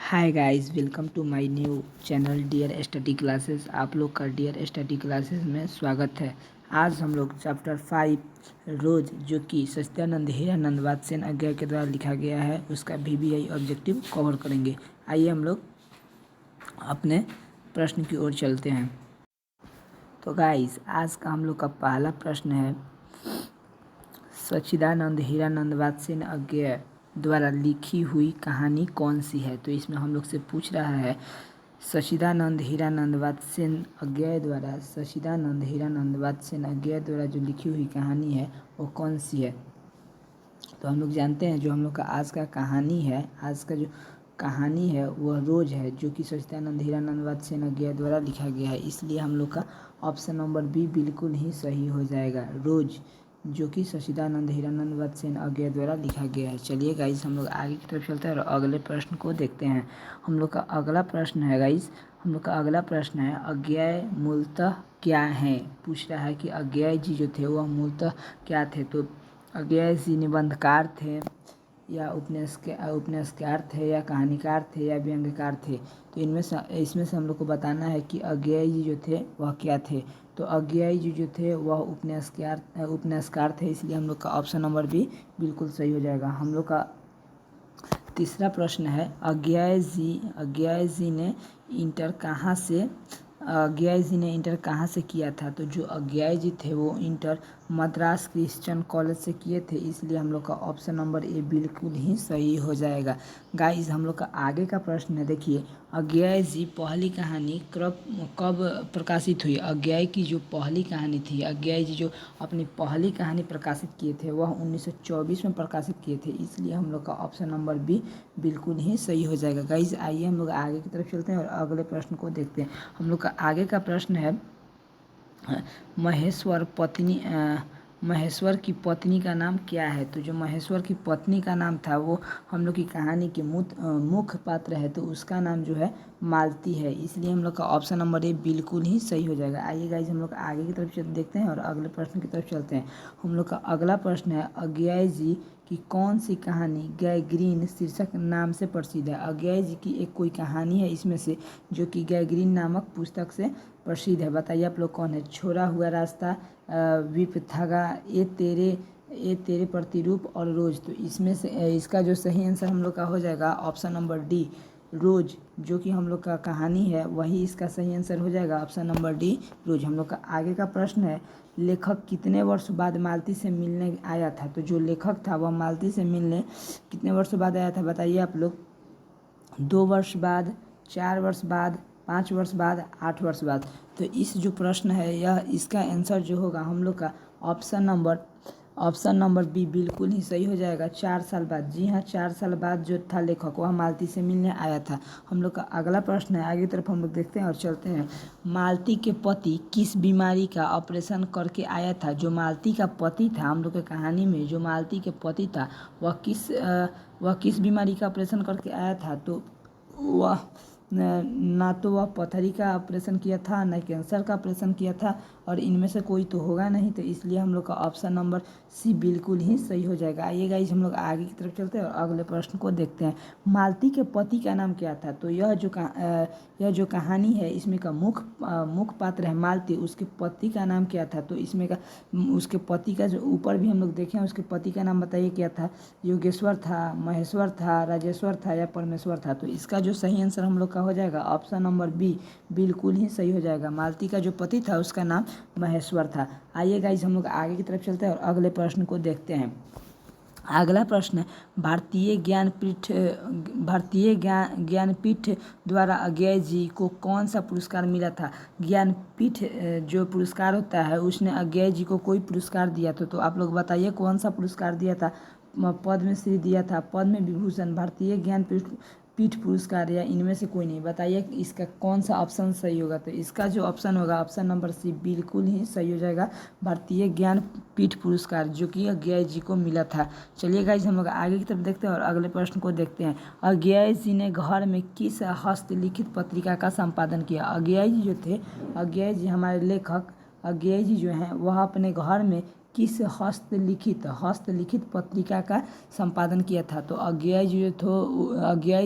Hi guys, welcome to my new channel dear study classes. आप लोग का dear study classes में स्वागत है। आज हम लोग चैप्टर 5 रोज, जो कि सच्चिदानंद हीरानंद वात्स्ययन अज्ञा के द्वारा लिखा गया है, उसका VBI ऑब्जेक्टिव कवर करेंगे। आइए हम लोग अपने प्रश्न की ओर चलते हैं। तो गाइस, आज का हम लोग का पहला प्रश्न है, सच्चिदानंद हीरानंद वात्स्ययन अज्ञा द्वारा लिखी हुई कहानी कौन सी है। तो इसमें हम लोग से पूछ रहा है, सच्चिदानंद हीरानंद वात्स्ययन अज्ञा द्वारा जो लिखी हुई कहानी है वो कौन सी है। तो हम लोग जानते हैं, जो हम लोग का आज का कहानी है, आज का जो कहानी है वह रोज है, जो कि सच्चिदानंद हीरानंद वात्स्ययन अज्ञा द्वारा लिखा गया है। इसलिए हम लोग का ऑप्शन नंबर बी बिल्कुल ही सही हो जाएगा, रोज, जो कि सच्चिदानंद हीरानंद वात्स्ययन अज्ञा द्वारा लिखा गया है। चलिए गाइस, हम लोग आगे की तरफ चलते हैं और अगले प्रश्न को देखते हैं। हम लोग का अगला प्रश्न है गाइस, अज्ञा मूलतः क्या है। पूछ रहा है कि अज्ञा जी जो थे वह मूलतः क्या थे। तो अज्ञा जी निबंधकार थे, या उपन्यासकार थे, या कहानीकार थे, या व्यंग्यकार थे। तो इसमें से हम लोग को बताना है कि अज्ञा जी जो थे वह क्या थे। तो अज्ञा जी जो थे वह उपन्यासकार थे, इसलिए हम लोग का ऑप्शन नंबर बी बिल्कुल सही हो जाएगा। हम लोग का तीसरा प्रश्न है, अज्ञा जी ने इंटर कहाँ से किया था। तो जो अज्ञा जी थे वो इंटर मद्रास क्रिश्चियन कॉलेज से किए थे, इसलिए हम लोग का ऑप्शन नंबर ए बिल्कुल ही सही हो जाएगा। गाइस, हम लोग का आगे का प्रश्न है, देखिए, अज्ञा जी पहली कहानी कब प्रकाशित हुई। अज्ञा की जो पहली कहानी थी, अज्ञा जी जो अपनी पहली कहानी प्रकाशित किए थे वह 1924 में प्रकाशित किए थे, इसलिए हम लोग का ऑप्शन नंबर बी बिल्कुल ही सही हो जाएगा। गाइस, आइए हम लोग आगे की तरफ चलते हैं और अगले प्रश्न को देखते हैं। हम लोग का आगे का प्रश्न है, महेश्वर की पत्नी का नाम क्या है। तो जो महेश्वर की पत्नी का नाम था वो हम लोग की कहानी के मुख्य पात्र है, तो उसका नाम जो है मालती है, इसलिए हम लोग का ऑप्शन नंबर ए बिल्कुल ही सही हो जाएगा। आइए गाइस, हम लोग आगे की तरफ देखते हैं और अगले प्रश्न की तरफ चलते हैं। हम लोग का अगला प्रश्न है, अज्ञा जी की कौन सी कहानी गैग्रीन शीर्षक नाम से प्रसिद्ध है। अज्ञा जी की एक कोई कहानी है इसमें से, जो कि गैग्रीन नामक पुस्तक से प्रसिद्ध है। बताइए आप लोग कौन है। छोड़ा हुआ रास्ता, विपथगा, ए तेरे प्रतिरूप और रोज। तो इसमें से इसका जो सही आंसर हम लोग का हो जाएगा ऑप्शन नंबर डी, रोज, जो कि हम लोग का कहानी है वही इसका सही आंसर हो जाएगा, ऑप्शन नंबर डी, रोज। हम लोग का आगे का प्रश्न है, लेखक कितने वर्ष बाद मालती से मिलने आया था। तो जो लेखक था वह मालती से मिलने कितने वर्ष बाद आया था, बताइए आप लोग। 2 वर्ष बाद, 4 वर्ष बाद, 5 वर्ष बाद, 8 वर्ष बाद। तो इस जो प्रश्न है यह इसका आंसर जो होगा हम लोग का ऑप्शन नंबर बी बिल्कुल ही सही हो जाएगा, 4 साल बाद। जी हाँ, 4 साल बाद जो था लेखक वह मालती से मिलने आया था। हम लोग का अगला प्रश्न है, आगे तरफ हम लोग देखते हैं और चलते हैं। मालती के पति किस बीमारी का ऑपरेशन करके आया था। जो मालती का पति था, हम लोग के कहानी में जो मालती के पति था वह किस बीमारी का ऑपरेशन करके आया था। तो वह ना तो वह पथरी का ऑपरेशन किया था, ना कैंसर का ऑपरेशन किया था, और इनमें से कोई तो होगा नहीं, तो इसलिए हम लोग का ऑप्शन नंबर सी बिल्कुल ही सही हो जाएगा। आइए गाइस, हम लोग आगे की तरफ चलते हैं और अगले प्रश्न को देखते हैं। मालती के पति का नाम क्या था। तो यह जो कहानी है इसमें का मुख्य पात्र है मालती, उसके पति का नाम क्या था। तो इसमें का उसके पति का जो ऊपर भी हम लोग देखें, उसके पति का नाम बताइए क्या था। योगेश्वर था, महेश्वर था, राजेश्वर था, या परमेश्वर था। तो इसका जो सही आंसर हम लोग का हो जाएगा ऑप्शन नंबर बी बिल्कुल ही सही हो जाएगा। मालती का जो पति था उसका नाम महेश्वर था। आइए गाइस, हम लोग आगे की तरफ चलते हैं और अगले प्रश्न को देखते हैं। अगला प्रश्न, भारतीय ज्ञानपीठ द्वारा अज्ञा जी को कौन सा पुरस्कार मिला था। ज्ञानपीठ जो पुरस्कार होता है उसने अज्ञा जी को कोई पुरस्कार दिया था। तो आप लोग बताइए कौन सा पुरस्कार दिया था। पद्मश्री दिया था, पद्म विभूषण, भारतीय ज्ञानपीठ पुरस्कार, या इनमें से कोई नहीं। बताइए इसका कौन सा ऑप्शन सही होगा। तो इसका जो ऑप्शन होगा ऑप्शन नंबर सी बिल्कुल ही सही हो जाएगा, भारतीय ज्ञानपीठ पुरस्कार, जो कि अज्ञा जी को मिला था। चलिए गाइस, हम लोग आगे की तरफ देखते हैं और अगले प्रश्न को देखते हैं। अज्ञा जी ने घर में किस हस्तलिखित पत्रिका का संपादन किया। अज्ञा जी जो थे, अज्ञा जी हमारे लेखक अज्ञा जी जो हैं वह अपने घर में किस हस्तलिखित पत्रिका का संपादन किया था? तो अज्ञाई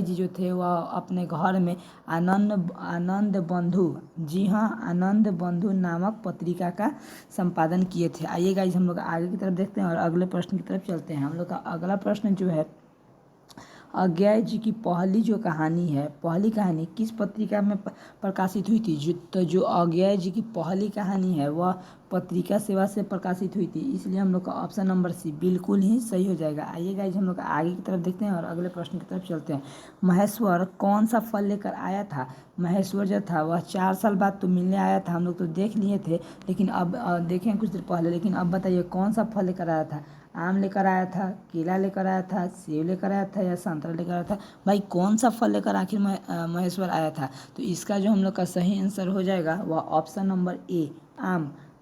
जी जो थे वह अपने घर में आनंद बंधु, जी हाँ, आनंद बंधु नामक पत्रिका का संपादन किए थे। आइए गाइज हम लोग आगे की तरफ देखते हैं और अगले प्रश्न की तरफ चलते हैं। हम लोग का अगला प्रश्न जो है, अज्ञाय जी की पहली कहानी किस पत्रिका में प्रकाशित हुई थी? जो अज्ञाय जी की पहली कहानी है वह पत्रिका सेवा से प्रकाशित हुई थी, इसलिए हम लोग का ऑप्शन नंबर सी बिल्कुल ही सही हो जाएगा। आइए गाइज हम लोग आगे की तरफ देखते हैं और अगले प्रश्न की तरफ चलते हैं। महेश्वर कौन सा फल लेकर आया था? महेश्वर जो था वह 4 साल बाद तो मिलने आया था, हम लोग तो देख लिए थे, लेकिन अब देखें कुछ देर पहले, लेकिन अब बताइए कौन सा फल लेकर आया था? आम लेकर आया था, केला लेकर आया था, सेब लेकर आया था या संतरा लेकर आया था? भाई कौन सा फल लेकर आखिर महेश्वर आया था? तो इसका जो हम लोग का सही आंसर हो जाएगा वह ऑप्शन नंबर ए,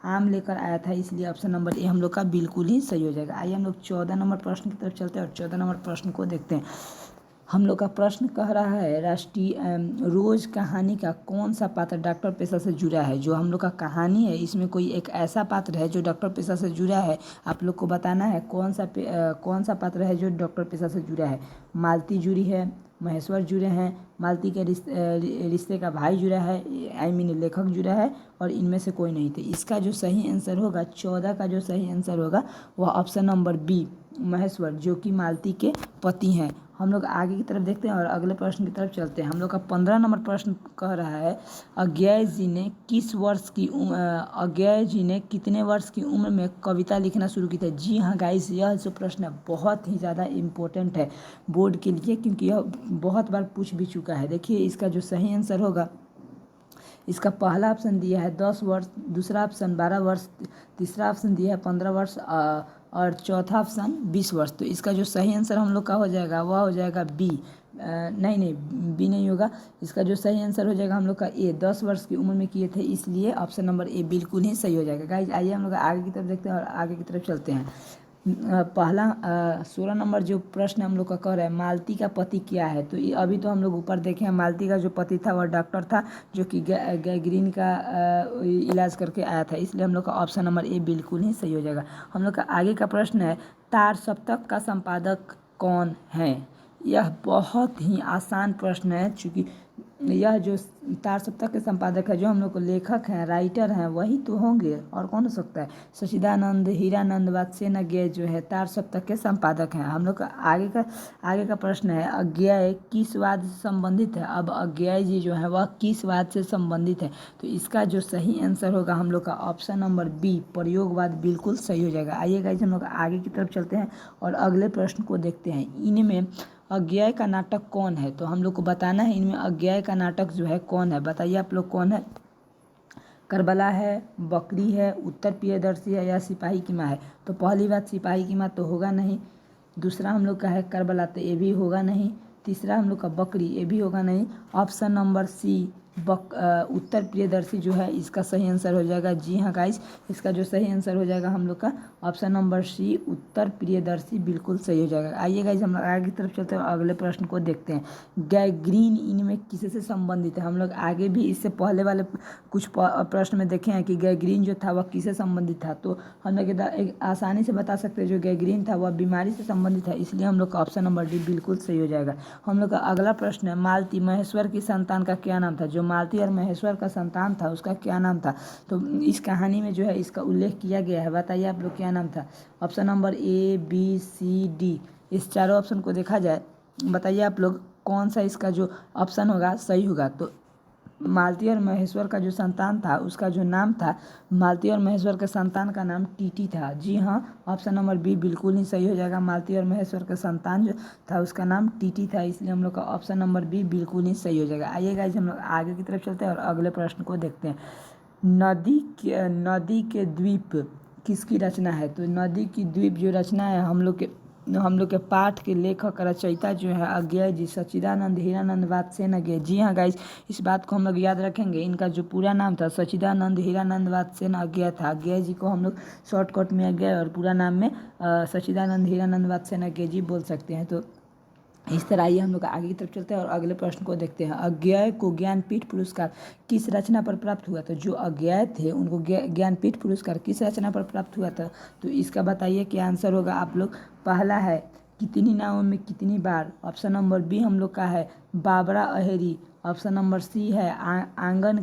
आम लेकर आया था, इसलिए ऑप्शन नंबर ए हम लोग का बिल्कुल ही सही हो जाएगा। आइए हम लोग 14 नंबर प्रश्न की तरफ चलते हैं और 14 नंबर प्रश्न को देखते हैं। हम लोग का प्रश्न कह रहा है, राष्ट्रीय रोज कहानी का कौन सा पात्र डॉक्टर पेशा से जुड़ा है? जो हम लोग का कहानी है इसमें कोई एक ऐसा पात्र है जो डॉक्टर पेशा से जुड़ा है, आप लोग को बताना है कौन सा पात्र है जो डॉक्टर पेशा से जुड़ा है। मालती जुड़ी है, महेश्वर जुड़े हैं, मालती के रिश्ते का भाई जुड़ा है, लेखक जुड़ा है, और इनमें से कोई नहीं थे। इसका जो सही आंसर होगा, 14 का जो सही आंसर होगा वह ऑप्शन नंबर बी, महेश्वर, जो कि मालती के पति हैं। हम लोग आगे की तरफ देखते हैं और अगले प्रश्न की तरफ चलते हैं। हम लोग का 15 नंबर प्रश्न कह रहा है, अज्ञाय जी ने कितने वर्ष की उम्र में कविता लिखना शुरू की थी? जी हाँ गाइस, यह जो प्रश्न बहुत ही ज़्यादा इम्पोर्टेंट है बोर्ड के लिए, क्योंकि यह बहुत बार पूछ भी चुका है। देखिए इसका जो सही आंसर होगा, इसका पहला ऑप्शन दिया है 10 वर्ष, दूसरा ऑप्शन 12 वर्ष, तीसरा ऑप्शन दिया है 15 वर्ष और चौथा ऑप्शन 20 वर्ष। तो इसका जो सही आंसर हम लोग का हो जाएगा वह हो जाएगा बी। नहीं, बी नहीं होगा। इसका जो सही आंसर हो जाएगा हम लोग का ए, 10 वर्ष की उम्र में किए थे, इसलिए ऑप्शन नंबर ए बिल्कुल ही सही हो जाएगा। गाइज आइए हम लोग आगे की तरफ देखते हैं और आगे की तरफ चलते हैं। पहला 16 नंबर जो प्रश्न हम लोग का कह रहा है, मालती का पति क्या है? तो अभी तो हम लोग ऊपर देखे हैं, मालती का जो पति था वह डॉक्टर था, जो कि गैंग्रीन का इलाज करके आया था, इसलिए हम लोग का ऑप्शन नंबर ए बिल्कुल ही सही हो जाएगा। हम लोग का आगे का प्रश्न है, तार सप्तक का संपादक कौन है? यह बहुत ही आसान प्रश्न है, चूँकि यह जो तार सप्तक के संपादक है, जो हम लोग को लेखक हैं, राइटर हैं, वही तो होंगे, और कौन हो सकता है? सच्चिदानंद हीरानंद वात्स्ययन जो है तार सप्तक के संपादक हैं। हम लोग का आगे का प्रश्न है, अज्ञेय किस वाद से संबंधित है? अब अज्ञेय जी जो है वह किस वाद से संबंधित है? तो इसका जो सही आंसर होगा हम लोग का ऑप्शन नंबर बी, प्रयोगवाद, बिल्कुल सही हो जाएगा। आइए गाइस हम लोग आगे की तरफ चलते हैं और अगले प्रश्न को देखते हैं। इनमें अज्ञेय का नाटक कौन है? तो हम लोग को बताना है इनमें अज्ञेय का नाटक जो है कौन है, बताइए आप लोग कौन है? करबला है, बकरी है, उत्तर प्रियदर्शी है या सिपाही की माँ है? तो पहली बात, सिपाही की माँ तो होगा नहीं, दूसरा हम लोग का है करबला, तो ये भी होगा नहीं, तीसरा हम लोग का बकरी, ये भी होगा नहीं। ऑप्शन नंबर सी, उत्तर प्रियदर्शी जो है इसका सही आंसर हो जाएगा। जी हाँ गाइस, इसका जो सही आंसर हो जाएगा हम लोग का ऑप्शन नंबर सी, उत्तर प्रियदर्शी, बिल्कुल सही हो जाएगा। आइए गाइस हम लोग आगे की तरफ चलते हैं और अगले प्रश्न को देखते हैं। गैंग्रीन इनमें किससे संबंधित है? हम लोग आगे भी इससे पहले वाले कुछ प्रश्न में देखे हैं कि गैंग्रीन जो था वह किससे संबंधित था, तो हम लोग एक आसानी से बता सकते हैं जो गैंग्रीन था वह बीमारी से संबंधित है, इसलिए हम लोग का ऑप्शन नंबर डी बिल्कुल सही हो जाएगा। हम लोग का अगला प्रश्न है, मालती महेश्वर की संतान का क्या नाम था? जो मालती और महेश्वर का संतान था उसका क्या नाम था? तो इस कहानी में जो है इसका उल्लेख किया गया है, बताइए आप लोग क्या नाम था? Option number A, B, C, D, इस चारों ऑप्शन को देखा जाए, बताइए आप लोग कौन सा इसका जो ऑप्शन होगा सही होगा। तो मालती और महेश्वर का जो संतान था उसका जो नाम था, मालती और महेश्वर के संतान का नाम टीटी था। जी हाँ, ऑप्शन नंबर बी बिल्कुल ही सही हो जाएगा। मालती और महेश्वर का संतान जो था उसका नाम टीटी था, इसलिए हम लोग का ऑप्शन नंबर बी बिल्कुल ही सही हो जाएगा। आइए गाइस हम लोग आगे की तरफ चलते हैं और अगले प्रश्न को देखते हैं। नदी के द्वीप किसकी रचना है? तो नदी की द्वीप जो रचना है हम लोग के पाठ के लेखक रचयिता जो है अज्ञेय जी, सच्चिदानंद हीरानंद वात्स्ययन अज्ञेय। जी हाँ गाइस, इस बात को हम लोग याद रखेंगे। इनका जो पूरा नाम था सच्चिदानंद हीरानंद वात्स्ययन अज्ञेय था। अज्ञेय जी को हम लोग शॉर्टकट में अज्ञेय और पूरा नाम में सच्चिदानंद हीरानंद वात्स्ययन अज्ञेय जी बोल सकते हैं। तो इस तरह आइए हम लोग आगे की तरफ चलते हैं और अगले प्रश्न को देखते हैं। अज्ञेय को ज्ञानपीठ पुरस्कार किस रचना पर प्राप्त हुआ था? जो अज्ञेय थे उनको ज्ञानपीठ पुरस्कार किस रचना पर प्राप्त हुआ था? तो इसका बताइए क्या आंसर होगा आप लोग। पहला है कितनी नावों में कितनी बार। ऑप्शन नंबर बी हम लोग का है बाबरा अहेरी। ऑप्शन नंबर सी है आंगन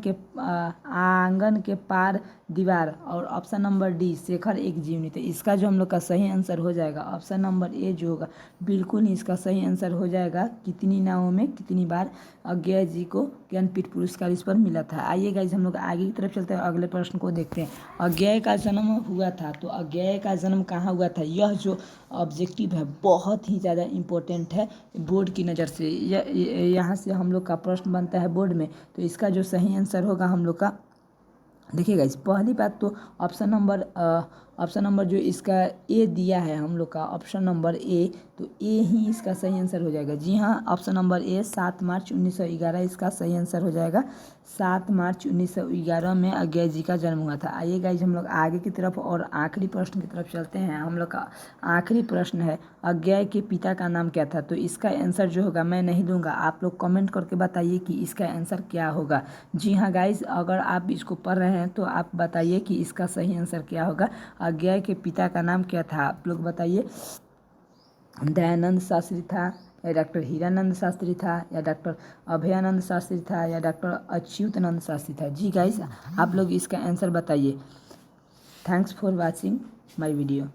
के पार दीवार। और ऑप्शन नंबर डी शेखर एक जीवनी। तो इसका जो हम लोग का सही आंसर हो जाएगा ऑप्शन नंबर ए जो होगा बिल्कुल ही इसका सही आंसर हो जाएगा। कितनी नावों में कितनी बार अज्ञेय जी को ज्ञानपीठ पुरस्कार इस पर मिला था। आइए गाइज हम लोग आगे की तरफ चलते हैं अगले प्रश्न को देखते हैं। अज्ञेय का जन्म हुआ था, तो अज्ञेय का जन्म कहाँ हुआ था? यह जो ऑब्जेक्टिव है बहुत ही ज़्यादा इम्पोर्टेंट है बोर्ड की नज़र से। यहाँ से हम लोग का प्रश्न बनता है बोर्ड में। तो इसका जो सही आंसर होगा हम लोग का देखिएगा इस पहली बात तो ऑप्शन नंबर जो इसका ए दिया है हम लोग का ऑप्शन नंबर ए, तो ए ही इसका सही आंसर हो जाएगा। जी हाँ, ऑप्शन नंबर ए 7 मार्च 1911 इसका सही आंसर हो जाएगा। 7 मार्च 1911 में अज्ञेय जी का जन्म हुआ था। आइए गाइज हम लोग आगे की तरफ और आखिरी प्रश्न की तरफ चलते हैं। हम लोग का आखिरी प्रश्न है अज्ञेय के पिता का नाम क्या था? तो इसका आंसर जो होगा मैं नहीं दूंगा, आप लोग कमेंट करके बताइए कि इसका आंसर क्या होगा। जी हाँ गाइज, अगर आप इसको पढ़ रहे हैं तो आप बताइए कि इसका सही आंसर क्या होगा। अज्ञेय के पिता का नाम क्या था आप लोग बताइए। दयानंद शास्त्री था या डॉक्टर हीरानंद शास्त्री था या डॉक्टर अभयानंद शास्त्री था या डॉक्टर अच्युतानंद शास्त्री था? जी गाइस, आप लोग इसका आंसर बताइए। Thanks for watching my video.